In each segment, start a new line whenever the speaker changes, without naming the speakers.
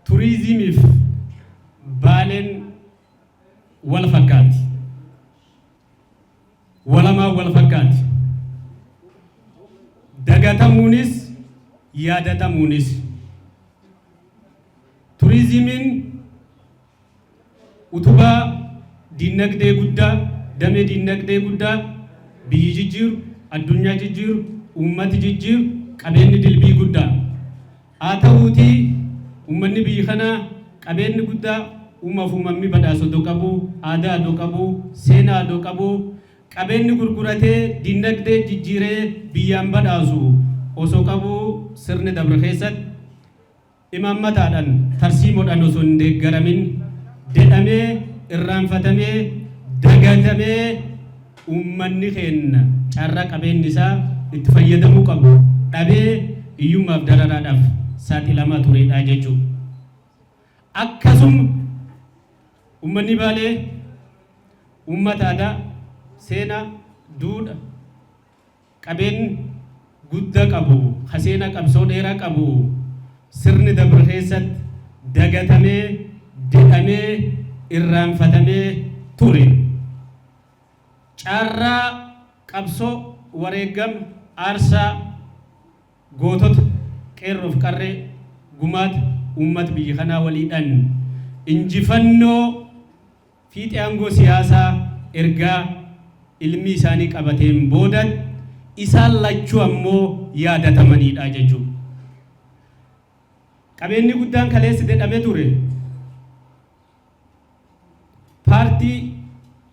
turizimif Baaleen wal fakkaati. Walamaa wal fakkaati. Dagatamuunis yaadatamuunis. Turizimiin utubaa diinagdee guddaa, damee diinagdee guddaa biyyi jijjiiru, addunyaa jijjiiru, uummati jijjiiru, qabeenyi dilbii guddaa. Haa ta'uutii uummanni biyyi kanaa qabeenyi guddaa uumaaf uumamni badhaasota qabu, aadaa adoo qabu, seenaa adoo qabu, qabeenyi gurguratee diinagdee jijjiiree biyyaan badhaasu osoo qabu sirni dabre keessatti imaammataadhaan tarsiimoodhaan osoo hin deeggaramin dedhamee irraanfatamee dagatamee uummanni keenya carraa qabeenyi isaa itti fayyadamuu qabu dhabee hiyyummaaf dararaadhaaf saaxilamaa turedha jechuudha. Akkasuma uummanni Baalee uummata aadaa, seenaa, duudhaa, qabeen guddaa qabu, seenaa qabsoo dheeraa qabu sirni dabre keessatti dagatamee dedhamee irraanfatamee ture. Carraa qabsoo wareegama aarsaa gootota qeerroof qarree gumaata uummata biyya kanaa waliidhaan injifannoo fiixee aangoo siyaasaa ergaa ilmi isaanii qabateen booda isaan lachuu ammoo yaadatamanidha jechuudha. Qabeenyi guddaan kaleessi dedhamee ture paartii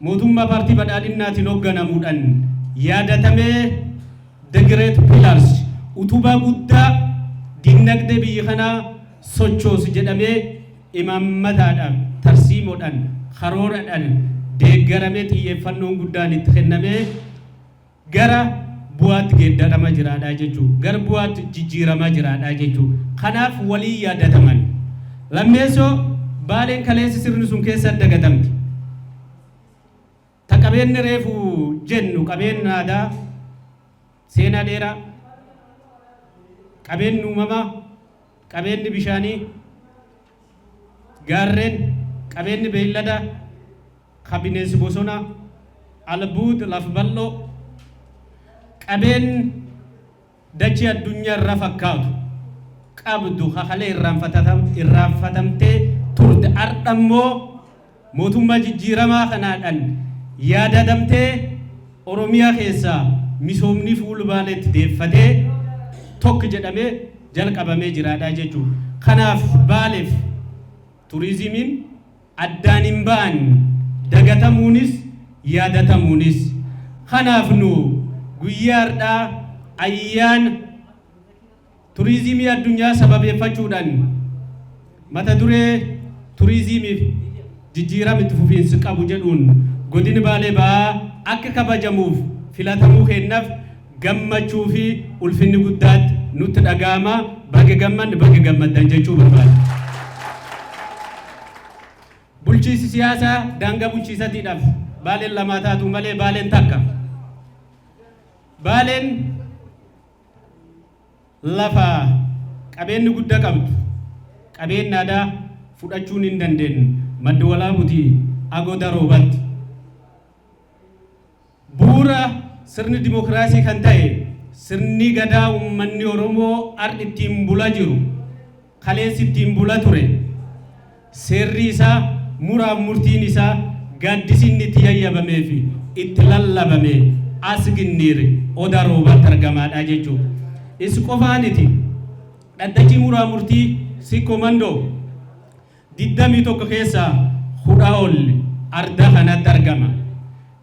mootummaa paartii badhaadhinnaatiin hoogganamuudhaan yaadatamee the great pillars utubaa guddaa diinagdee biyya kanaa sochoosu jedhamee imaammataadhaan tarsiimoodhaan karooradhaan deeggaramee xiyyeeffannoon guddaan itti kennamee gara bu'aatti geeddaramaa jiraadha jechuudha. Gara bu'aatti jijjiiramaa jiraadha jechuudha. Kanaaf walii yaadataman. Lammeessoo Baaleen kaleessi sirni sun keessa dagatamti. Ta qabeenyi reefu jennu qabeenyi aadaa, seenaa dheeraa, qabeenyi uumamaa, qabeenyi bishaanii, gaarreen, qabeenyi beelladaa, bineensi bosonaa, albuuda lafa bal'oo, qabeenyi dachee addunyaa irra fakkaatu qabdu hakalee irraanfatamtee turte ardhammoo mootummaa jijjiiramaa kanaadhaan yaadatamtee Oromiyaa keessaa misoomni fuula Baaleetti deeffatee tokko jedhamee jalqabamee jiraadha jechuudha. Kanaaf Baaleef turizimiin addaan hin ba'an dagatamuunis yaadatamuunis. Kanaaf nu guyyaa har'aa ayyaana turizimii addunyaa sababeeffachuudhaan mata duree turizimiif jijjiirama itti fufiinsi qabu jedhuun godina Baalee ba'aa akka kabajamuuf filatamuu kennaaf gammachuu fi ulfinni guddaatti nutti dhaga'ama. Baga gammanne baga gammaddan jechuu barbaada. Bulchiinsi siyaasaa daangaa bulchiisatiidhaaf Baaleen lamaa taatu malee Baaleen takka. Baaleen lafa qabeenyi guddaa qabdu, qabeenyi aadaa fudhachuun hin dandeenye madda walaabuutii agoda roobatti. Bu'uura sirni dimokiraasii kan ta'e sirni gadaa uummanni Oromoo har'a ittiin bulaa jiru kaleessi ittiin bulaa ture. Seerri isaa muraaf murtiin isaa gaaddisiin itti yayyabamee fi itti lallabamee as ginniire oda roobatti argamaadha jechuudha. Is qofaaniti dhaddachi muraa murtii si komandoo 21 keessaa hudha ol arda kanatti argama.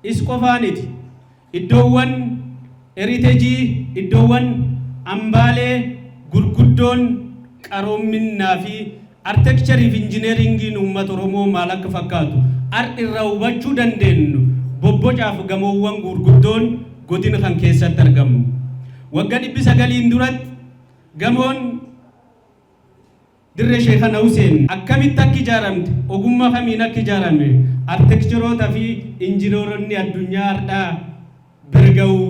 Is qofaaniti iddoowwan heriteejii iddoowwan hambaalee gurguddoon qaroominaa fi arkitekcharii fi injineeringiin uummata Oromoo maal akka fakkaatu har'a irraa hubachuu dandeenyu bobbocaaf gamoowwan gurguddoon godina kan keessatti argamu. Waggaa 900 duratti gamoon Dirree Sheekh Huseen akkamitti akka ijaaramte ogummaa kamiin akka ijaarame arkitekcharoota fi injineeronni addunyaa har'aa bira ga'uu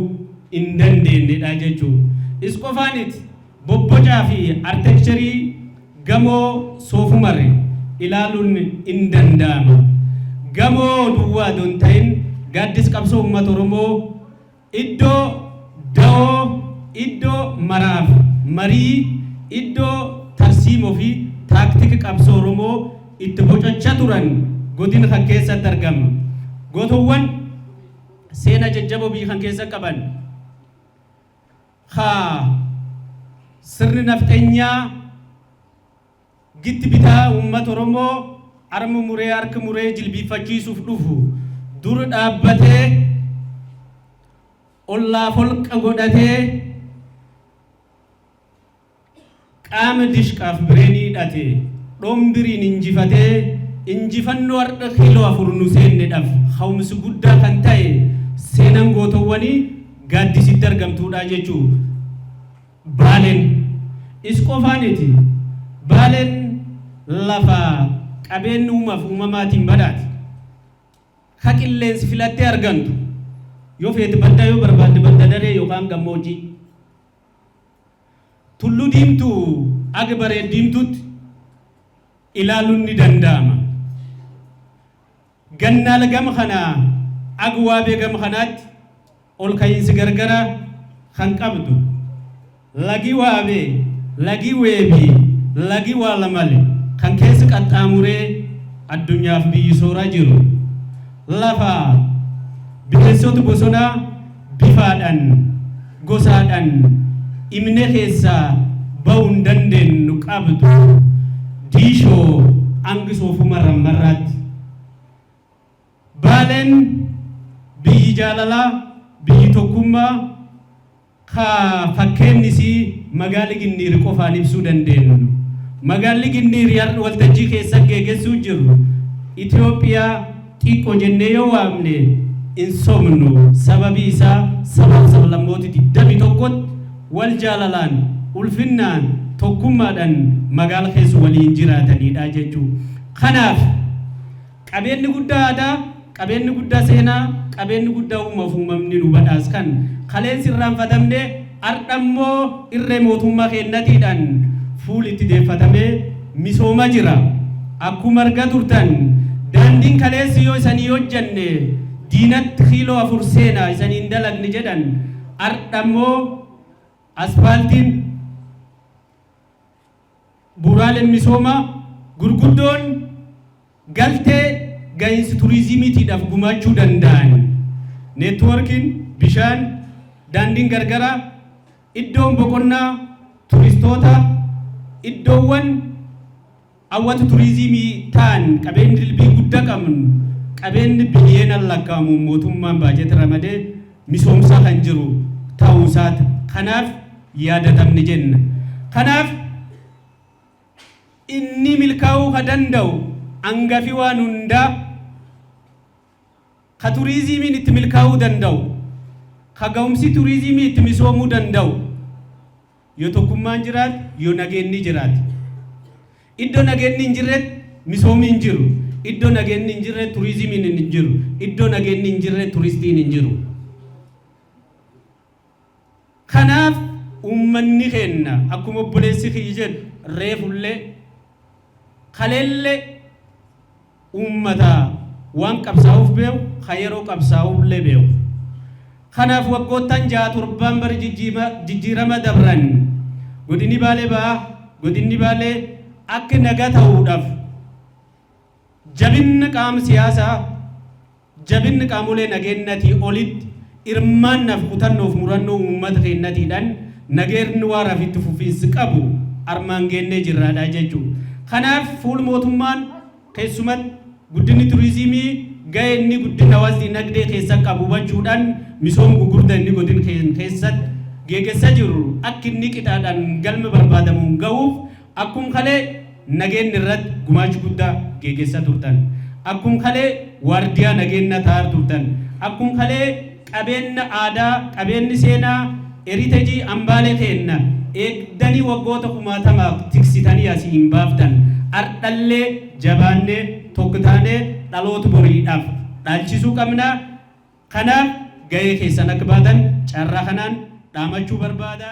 hin dandeenyedha jechuudha. Is qofaaniti bobbocaa fi arkitekcharii gamoo soofumare ilaaluun hin danda'ama. Gamoo duwwaa don ta'in gaaddis qabsoo uummata Oromoo iddoo da'oo iddoo maraaf marii iddoo tarsiimoo fi taaktika qabsoo Oromoo itti bocachaa turan godina kan keessatti argama. Gootowwan seenaa jajjaboo biyya kan keessa qaban sirni nafxeenyaa gitti bitaa uummata Oromoo arma muree harka muree jilbiifachiisuuf dhufu dur dhaabbatee ollaaf holqa godhatee qaama dishqaaf bireenii hidhatee dhombiriin injifatee injifannoo har'a kiiloo 4 nu seennedhaaf hawumsi guddaa kan ta'e seenaan gootowwanii gaaddisitti argamtuudha jechuu. Baaleen is qofaaniti. Baaleen lafa qabeenyi uumamaatiin badhaate. Ka qilleensi filattee argantu yoo feete badda yoo barbaadde badda daree yookaan gammoojjii. Tulluu diimtuu aga bareeddiimtuutti ilaaluun ni danda'ama. Gannaala gama kanaa aga waabee gama kanaatti ol ka'iinsi gargara kan qabdu. Lagi waabee, lagi weebii, lagi waa lamale kan keessa qaxxaamuree addunyaaf biyyi sooraa jiru. Lafa bineensota bosonaa bifaadhaan gosaadhaan imne keessaa ba'uu hin dandeenyu qabdu diishoo hangi soofuma marraatti. Baaleen biyyi jaalalaa biyyi tokkummaa ka fakkeenyisi magaalli Ginniir qofaan ibsuu dandeenyu. Magaalli Ginniir waltajjii keessa geggeessuu jiru Itoophiyaa xiqqoo jennee yoo waamne hin somnu. Sababii isaa sabaaf sablammoota 21 wal jaalalaan ulfinnaan tokkummaadhaan magaala keessa waliin jiraatanidha jechuu. Kanaaf qabeenyi guddaa aadaa, qabeenyi guddaa seenaa, qabeenyi guddaa uumamni nu badhaas kan kaleensi irraanfatamne ardhammoo irree mootummaa kennatiidhaan fuulitti deeffatamee misooma jira. Akkuma argaa turtan daandiin kaleessi yoo isanii hojjanne diinatti kiiloo 4 seenaa isaniin dalagne jedhan ardhammoo asfaaltiin bu'uuraaleen misoomaa gurguddoon galtee gahinsi turizimiitiidhaaf gumaachuu danda'an. Neetwoorkiin bishaan daandiin gargaraa iddoon boqonnaa turistoota iddoowwan hawwata turizimii ta'an qabeenyi dilbii guddaa qabnu qabeenyi biliyoonaan lakkaa'amu mootummaan baajeta ramadee misoomsaa kan jiru ta'uu isaati. Kanaaf yaadatamni jenna. Kanaaf inni milkaa'uu ka danda'u hangafi waan hundaa ka turizimiin itti milkaa'uu danda'u ka ga'umsi turizimii itti misoomuu danda'u yoo tokkummaan jiraate yoo nageenni jiraate. Iddoo nageenni hin jirretti misoomni hin jiru. Iddoo nageenni hin jirretti turizimiin hin jiru. Iddoo nageenni hin jirretti turistiin hin jiru. Kanaaf uummanni keenya akkuma obboleessi kiyya jedhu reefullee kaleellee uummata waan qabsaa'uuf beeku ka yeroo qabsaa'ullee beeku. Kanaaf waggoottan 6-7 bara jijjiirama dabran godinni Baalee ba'aa godinni Baalee akka nagaa ta'uudhaaf jabinni qaama siyaasaa jabinni qaamolee nageenyatii olitti hirmaannaaf kutannoof murannoo uummata keenyatiidhaan nageenyi waaraaf itti fufiinsi qabu armaan geennee jirraadha jechuudha. Kanaaf fuul mootummaan keessumatti guddinni turizimii ga'ee inni guddina hawaasa dinagdee keessa qabu hubachuudhaan misooma gurguddaa inni godina keessatti geggeessaa jiru akka inni qixaadhaan galma barbaadamuun ga'uuf akkuma kalee nageenyi irratti gumaacha guddaa geggeessaa turtan. Akkuma kalee waardiyaa nageenya ta'aa turtan. Akkuma kalee qabeenya aadaa, qabeenyi seenaa, heriiteejii hambaalee keenya eegdanii waggoota 60 tiksitanii asii hin baaftan. Ardhallee jabaannee tokko taanee dhaloota boriidhaaf dhaalchisuu qabna. Kanaaf ga'ee keessan akka baatan carraa kanaan dhaamachuu barbaada.